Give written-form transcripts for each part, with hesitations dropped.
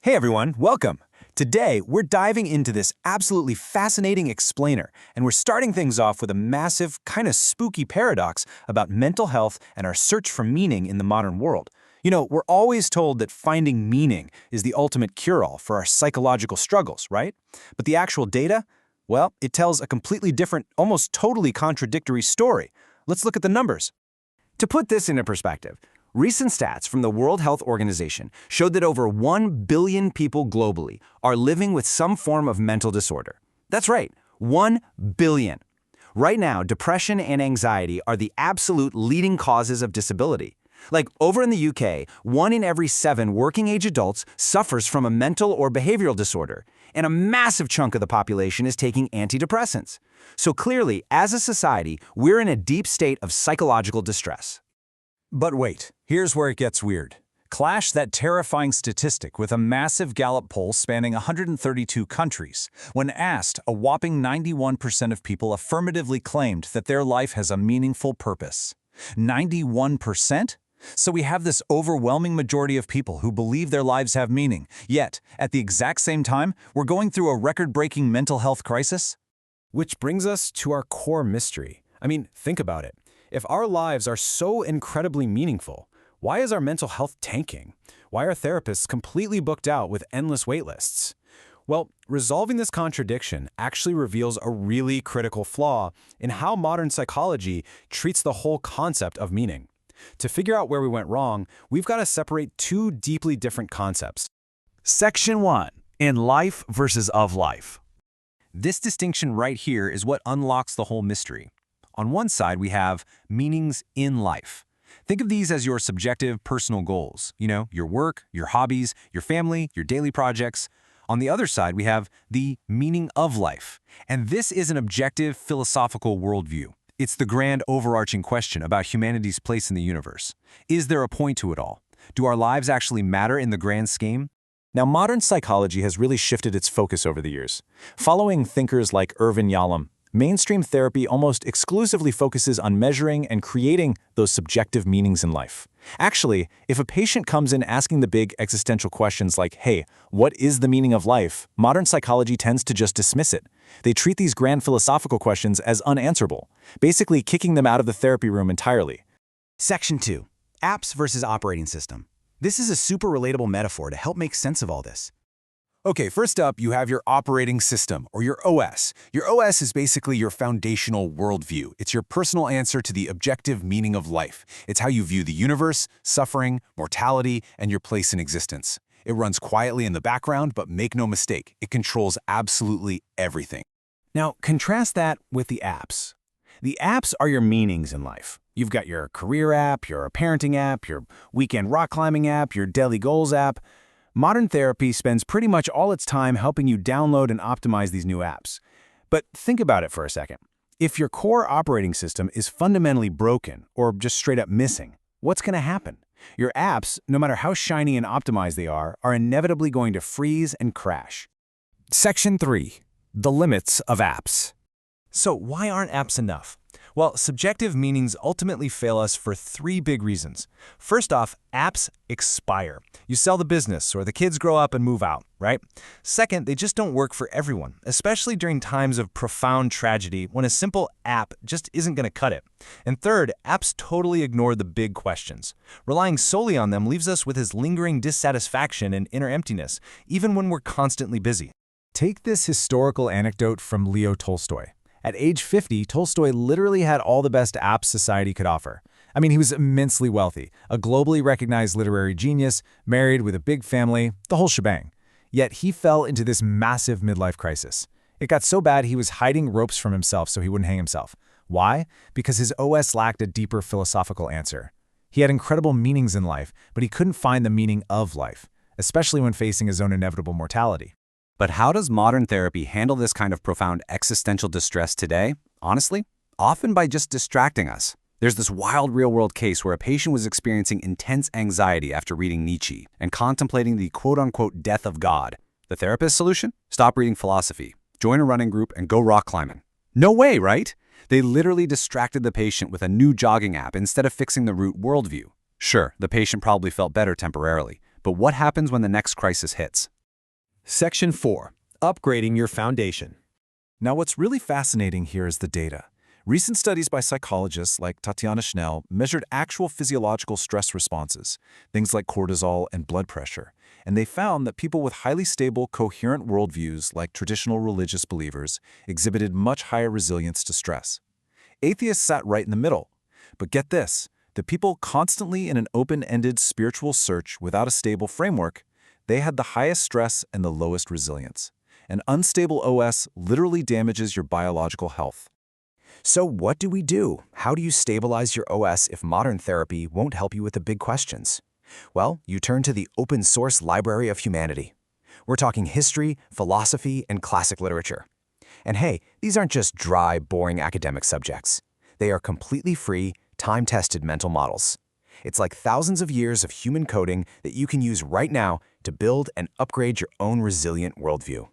Hey everyone, welcome! Today, we're diving into this absolutely fascinating explainer, and we're starting things off with a massive, kind of spooky paradox about mental health and our search for meaning in the modern world. You know, we're always told that finding meaning is the ultimate cure-all for our psychological struggles, right? But the actual data? Well, it tells a completely different, almost totally contradictory story. Let's look at the numbers. To put this into perspective, recent stats from the World Health Organization showed that over 1 billion people globally are living with some form of mental disorder. That's right, 1 billion. Right now, depression and anxiety are the absolute leading causes of disability. Like over in the UK, 1 in every 7 working-age adults suffers from a mental or behavioral disorder, and a massive chunk of the population is taking antidepressants. So clearly, as a society, we're in a deep state of psychological distress. But wait, here's where it gets weird. Clash that terrifying statistic with a massive Gallup poll spanning 132 countries. When asked, a whopping 91% of people affirmatively claimed that their life has a meaningful purpose. 91%? So we have this overwhelming majority of people who believe their lives have meaning, yet, at the exact same time, we're going through a record-breaking mental health crisis? Which brings us to our core mystery. I mean, think about it. If our lives are so incredibly meaningful, why is our mental health tanking? Why are therapists completely booked out with endless waitlists? Well, resolving this contradiction actually reveals a really critical flaw in how modern psychology treats the whole concept of meaning. To figure out where we went wrong, we've got to separate two deeply different concepts. Section 1. In life versus of life. This distinction right here is what unlocks the whole mystery. On one side, we have meanings in life. Think of these as your subjective personal goals, your work, your hobbies, your family, your daily projects. On the other side, we have the meaning of life. And this is an objective philosophical worldview. It's the grand overarching question about humanity's place in the universe. Is there a point to it all? Do our lives actually matter in the grand scheme? Now, modern psychology has really shifted its focus over the years. Following thinkers like Irvin Yalom, mainstream therapy almost exclusively focuses on measuring and creating those subjective meanings in life. Actually, if a patient comes in asking the big existential questions like, hey, what is the meaning of life? Modern psychology tends to just dismiss it. They treat these grand philosophical questions as unanswerable, basically kicking them out of the therapy room entirely. Section 2. Apps versus operating system. This is a super relatable metaphor to help make sense of all this. Okay, first up, you have your operating system, or your OS. Your OS is basically your foundational worldview. It's your personal answer to the objective meaning of life. It's how you view the universe, suffering, mortality, and your place in existence. It runs quietly in the background, but make no mistake, it controls absolutely everything. Now, contrast that with the apps. The apps are your meanings in life. You've got your career app, your parenting app, your weekend rock climbing app, your daily goals app. Modern therapy spends pretty much all its time helping you download and optimize these new apps. But think about it for a second. If your core operating system is fundamentally broken or just straight up missing, what's going to happen? Your apps, no matter how shiny and optimized they are inevitably going to freeze and crash. Section 3. The limits of apps. So why aren't apps enough? Well, subjective meanings ultimately fail us for 3 big reasons. First off, apps expire. You sell the business or the kids grow up and move out, right? Second, they just don't work for everyone, especially during times of profound tragedy when a simple app just isn't going to cut it. And third, apps totally ignore the big questions. Relying solely on them leaves us with this lingering dissatisfaction and inner emptiness, even when we're constantly busy. Take this historical anecdote from Leo Tolstoy. At age 50, Tolstoy literally had all the best apps society could offer. I mean, he was immensely wealthy, a globally recognized literary genius, married with a big family, the whole shebang. Yet he fell into this massive midlife crisis. It got so bad he was hiding ropes from himself so he wouldn't hang himself. Why? Because his OS lacked a deeper philosophical answer. He had incredible meanings in life, but he couldn't find the meaning of life, especially when facing his own inevitable mortality. But how does modern therapy handle this kind of profound existential distress today? Honestly, often by just distracting us. There's this wild real-world case where a patient was experiencing intense anxiety after reading Nietzsche and contemplating the quote-unquote death of God. The therapist's solution? Stop reading philosophy, join a running group, and go rock climbing. No way, right? They literally distracted the patient with a new jogging app instead of fixing the root worldview. Sure, the patient probably felt better temporarily, but what happens when the next crisis hits? Section 4. Upgrading your foundation. Now, what's really fascinating here is the data. Recent studies by psychologists like Tatiana Schnell measured actual physiological stress responses, things like cortisol and blood pressure, and they found that people with highly stable, coherent worldviews, like traditional religious believers, exhibited much higher resilience to stress. Atheists sat right in the middle. But get this, the people constantly in an open-ended spiritual search without a stable framework, they had the highest stress and the lowest resilience. An unstable OS literally damages your biological health. So what do we do? How do you stabilize your OS if modern therapy won't help you with the big questions? Well, you turn to the open source library of humanity. We're talking history, philosophy, and classic literature. And hey, these aren't just dry, boring academic subjects. They are completely free, time-tested mental models. It's like thousands of years of human coding that you can use right now to build and upgrade your own resilient worldview.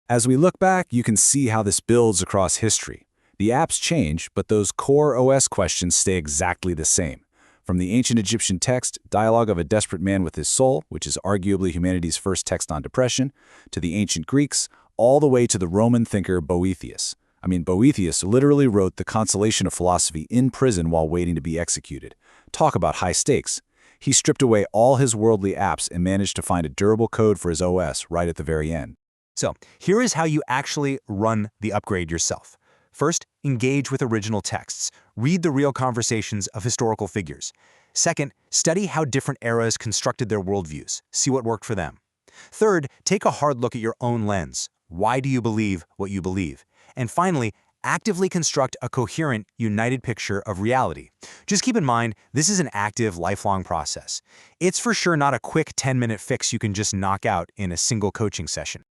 As we look back, you can see how this builds across history. The apps change, but those core OS questions stay exactly the same. From the ancient Egyptian text, Dialogue of a Desperate Man with His Soul, which is arguably humanity's first text on depression, to the ancient Greeks, all the way to the Roman thinker Boethius. Boethius literally wrote The Consolation of Philosophy in prison while waiting to be executed. Talk about high stakes. He stripped away all his worldly apps and managed to find a durable code for his OS right at the very end. So, here is how you actually run the upgrade yourself. First, engage with original texts. Read the real conversations of historical figures. Second, study how different eras constructed their worldviews. See what worked for them. Third, take a hard look at your own lens. Why do you believe what you believe? And finally, actively construct a coherent, united picture of reality. Just keep in mind, this is an active, lifelong process. It's for sure not a quick 10-minute fix you can just knock out in a single coaching session.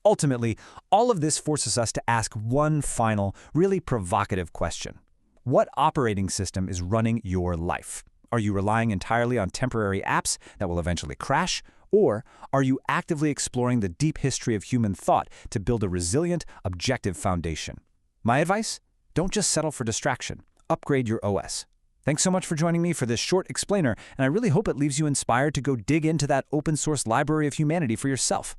Ultimately, all of this forces us to ask one final, really provocative question. What operating system is running your life? Are you relying entirely on temporary apps that will eventually crash? Or are you actively exploring the deep history of human thought to build a resilient, objective foundation? My advice? Don't just settle for distraction. Upgrade your OS. Thanks so much for joining me for this short explainer, and I really hope it leaves you inspired to go dig into that open source library of humanity for yourself.